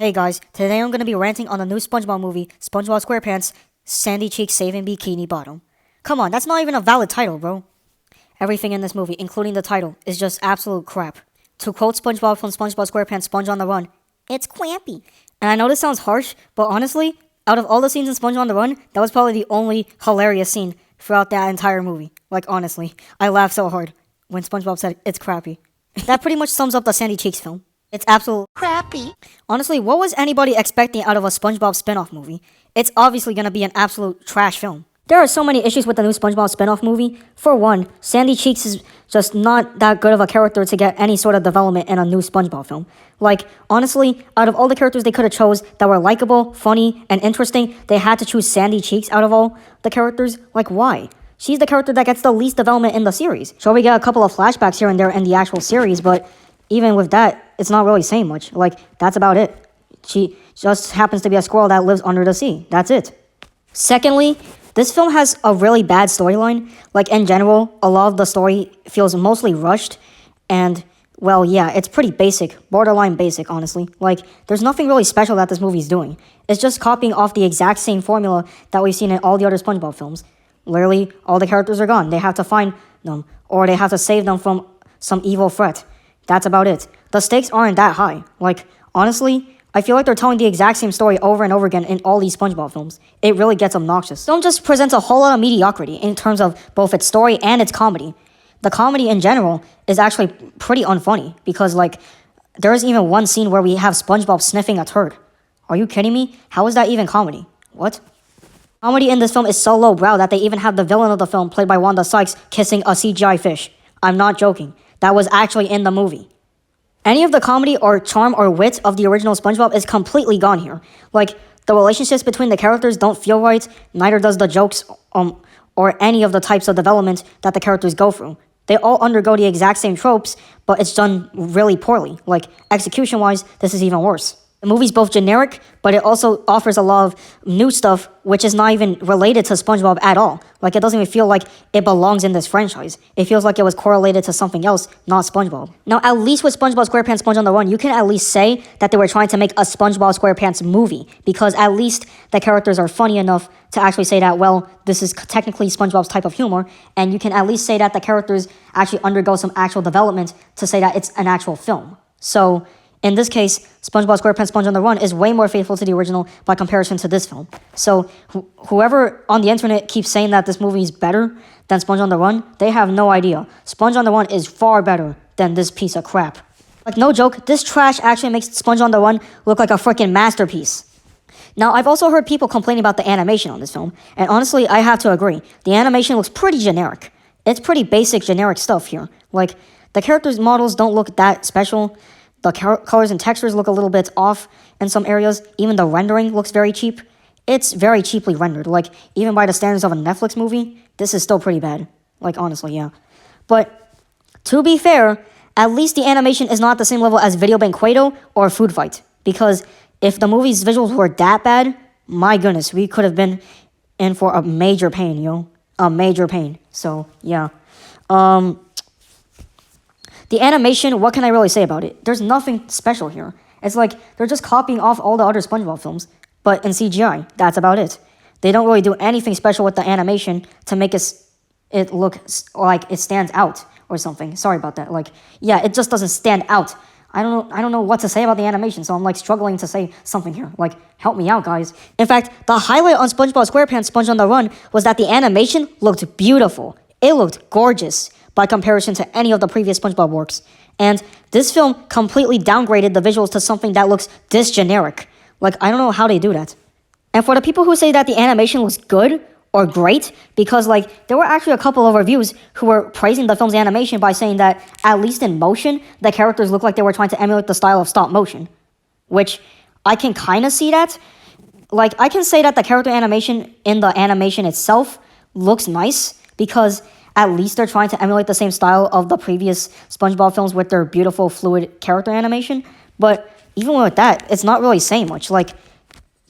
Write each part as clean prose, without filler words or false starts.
Hey guys, today I'm gonna be ranting on the new SpongeBob movie, SpongeBob SquarePants, Sandy Cheeks Saving Bikini Bottom. Come on, that's not even a valid title, bro. Everything in this movie, including the title, is just absolute crap. To quote SpongeBob from SpongeBob SquarePants Sponge on the Run, it's crappy. And I know this sounds harsh, but honestly, out of all the scenes in Sponge on the Run, that was probably the only hilarious scene throughout that entire movie. Like, honestly, I laughed so hard when SpongeBob said it's crappy. That pretty much sums up the Sandy Cheeks film. It's absolute crappy. Honestly, what was anybody expecting out of a SpongeBob spin-off movie? It's obviously gonna be an absolute trash film. There are so many issues with the new SpongeBob spin-off movie. For one, Sandy Cheeks is just not that good of a character to get any sort of development in a new SpongeBob film. Like, honestly, out of all the characters they could have chose that were likable, funny, and interesting, they had to choose Sandy Cheeks out of all the characters. Like, why? She's the character that gets the least development in the series. Sure, we get a couple of flashbacks here and there in the actual series, but even with that, it's not really saying much. Like, that's about it. She just happens to be a squirrel that lives under the sea. That's it. Secondly, this film has a really bad storyline. Like, in general, a lot of the story feels mostly rushed. And, well, yeah, it's pretty basic. Borderline basic, honestly. Like, there's nothing really special that this movie's doing. It's just copying off the exact same formula that we've seen in all the other SpongeBob films. Literally, all the characters are gone. They have to find them, or they have to save them from some evil threat. That's about it. The stakes aren't that high. Like, honestly, I feel like they're telling the exact same story over and over again in all these SpongeBob films. It really gets obnoxious. Don't just present a whole lot of mediocrity in terms of both its story and its comedy. The comedy in general is actually pretty unfunny because, like, there is even one scene where we have SpongeBob sniffing a turd. Are you kidding me? How is that even comedy? What? Comedy in this film is so lowbrow that they even have the villain of the film, played by Wanda Sykes, kissing a CGI fish. I'm not joking. That was actually in the movie. Any of the comedy or charm or wit of the original SpongeBob is completely gone here. Like, the relationships between the characters don't feel right, neither does the jokes or any of the types of development that the characters go through. They all undergo the exact same tropes, but it's done really poorly. Like, execution-wise, this is even worse. The movie's both generic, but it also offers a lot of new stuff, which is not even related to SpongeBob at all. Like, it doesn't even feel like it belongs in this franchise. It feels like it was correlated to something else, not SpongeBob. Now, at least with SpongeBob SquarePants Sponge on the Run, you can at least say that they were trying to make a SpongeBob SquarePants movie, because at least the characters are funny enough to actually say that, well, this is technically SpongeBob's type of humor, and you can at least say that the characters actually undergo some actual development to say that it's an actual film. So, in this case, SpongeBob SquarePants Sponge on the Run is way more faithful to the original by comparison to this film. So whoever on the internet keeps saying that this movie is better than Sponge on the Run, they have no idea. Sponge on the Run is far better than this piece of crap. Like, no joke, this trash actually makes Sponge on the Run look like a freaking masterpiece. Now, I've also heard people complaining about the animation on this film, and honestly, I have to agree. The animation looks pretty generic. It's pretty basic, generic stuff here. Like, the characters' models don't look that special. The colors and textures look a little bit off in some areas. Even the rendering looks very cheap. It's very cheaply rendered. Like, even by the standards of a Netflix movie, this is still pretty bad. Like, honestly, yeah. But, to be fair, at least the animation is not at the same level as Video Banqueto or Food Fight. Because if the movie's visuals were that bad, my goodness, we could have been in for a major pain, yo. A major pain. So, yeah. The animation, what can I really say about it? There's nothing special here. It's like they're just copying off all the other SpongeBob films, but in CGI. That's about it. They don't really do anything special with the animation to make it look like it stands out or something. Sorry about that. Like, yeah, it just doesn't stand out. I don't know what to say about the animation, so I'm like struggling to say something here. Like, help me out, guys. In fact, the highlight on SpongeBob SquarePants Sponge on the Run was that the animation looked beautiful. It looked gorgeous by comparison to any of the previous SpongeBob works. And this film completely downgraded the visuals to something that looks this generic. Like, I don't know how they do that. And for the people who say that the animation looks good or great, because, like, there were actually a couple of reviews who were praising the film's animation by saying that, at least in motion, the characters looked like they were trying to emulate the style of stop motion. Which, I can kind of see that. Like, I can say that the character animation in the animation itself looks nice, because at least they're trying to emulate the same style of the previous SpongeBob films with their beautiful, fluid character animation. But even with that, it's not really saying much. Like,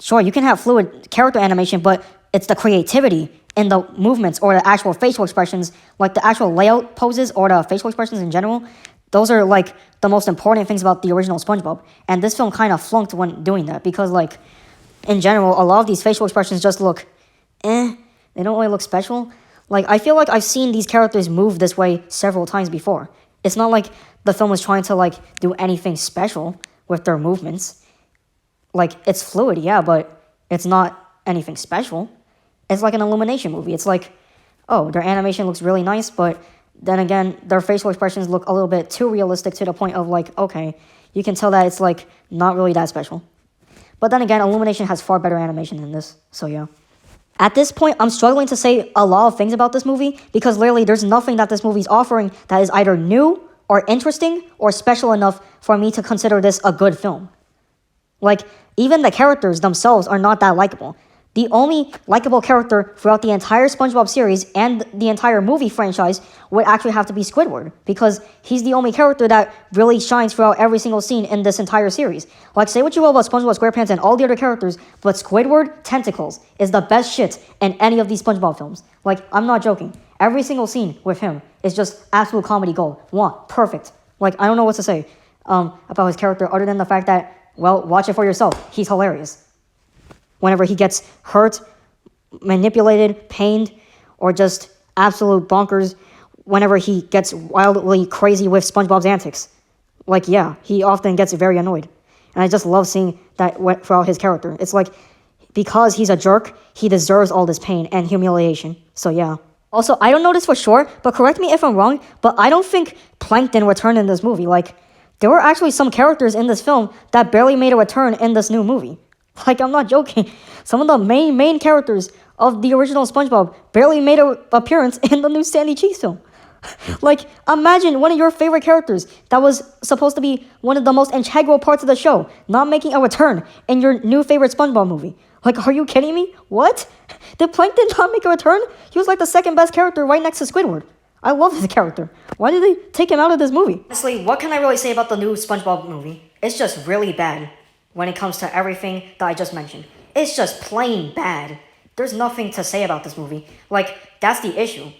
sure, you can have fluid character animation, but it's the creativity in the movements or the actual facial expressions, like the actual layout poses or the facial expressions in general, Those are like the most important things about the original SpongeBob. And this film kind of flunked when doing that because like in general, a lot of these facial expressions just look they don't really look special. Like I feel like I've seen these characters move this way several times before. It's not like the film is trying to like do anything special with their movements. Like it's fluid, yeah, but it's not anything special. It's like an Illumination movie. It's like, oh, their animation looks really nice, but then again, their facial expressions look a little bit too realistic to the point of like, okay, you can tell that it's like not really that special. But then again, Illumination has far better animation than this, so yeah. At this point, I'm struggling to say a lot of things about this movie because literally there's nothing that this movie's offering that is either new or interesting or special enough for me to consider this a good film. Like, even the characters themselves are not that likable. The only likable character throughout the entire SpongeBob series and the entire movie franchise would actually have to be Squidward, because he's the only character that really shines throughout every single scene in this entire series. Like, say what you will about SpongeBob SquarePants and all the other characters, but Squidward Tentacles is the best shit in any of these SpongeBob films. Like, I'm not joking. Every single scene with him is just absolute comedy gold. Perfect. Like, I don't know what to say about his character other than the fact that, well, watch it for yourself. He's hilarious. Whenever he gets hurt, manipulated, pained, or just absolute bonkers, whenever he gets wildly crazy with SpongeBob's antics. Like, yeah, he often gets very annoyed. And I just love seeing that throughout his character. It's like, because he's a jerk, he deserves all this pain and humiliation. So, yeah. Also, I don't know this for sure, but correct me if I'm wrong, but I don't think Plankton returned in this movie. Like, there were actually some characters in this film that barely made a return in this new movie. Like, I'm not joking. Some of the main characters of the original SpongeBob barely made an appearance in the new Sandy Cheeks film. Like, imagine one of your favorite characters that was supposed to be one of the most integral parts of the show not making a return in your new favorite SpongeBob movie. Like, are you kidding me? What? Did Plankton not make a return? He was like the second best character right next to Squidward. I love this character. Why did they take him out of this movie? Honestly, what can I really say about the new SpongeBob movie? It's just really bad when it comes to everything that I just mentioned. It's just plain bad. There's nothing to say about this movie. Like, that's the issue.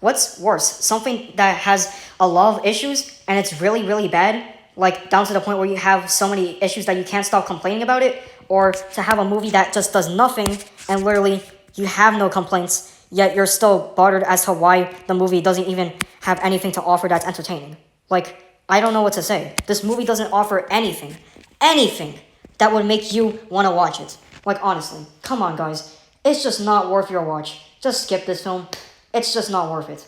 What's worse? Something that has a lot of issues and it's really, really bad, like down to the point where you have so many issues that you can't stop complaining about it, or to have a movie that just does nothing and literally you have no complaints, yet you're still bothered as to why the movie doesn't even have anything to offer that's entertaining. Like, I don't know what to say. This movie doesn't offer anything that would make you want to watch it. Like, honestly, come on, guys. It's just not worth your watch. Just skip this film. It's just not worth it.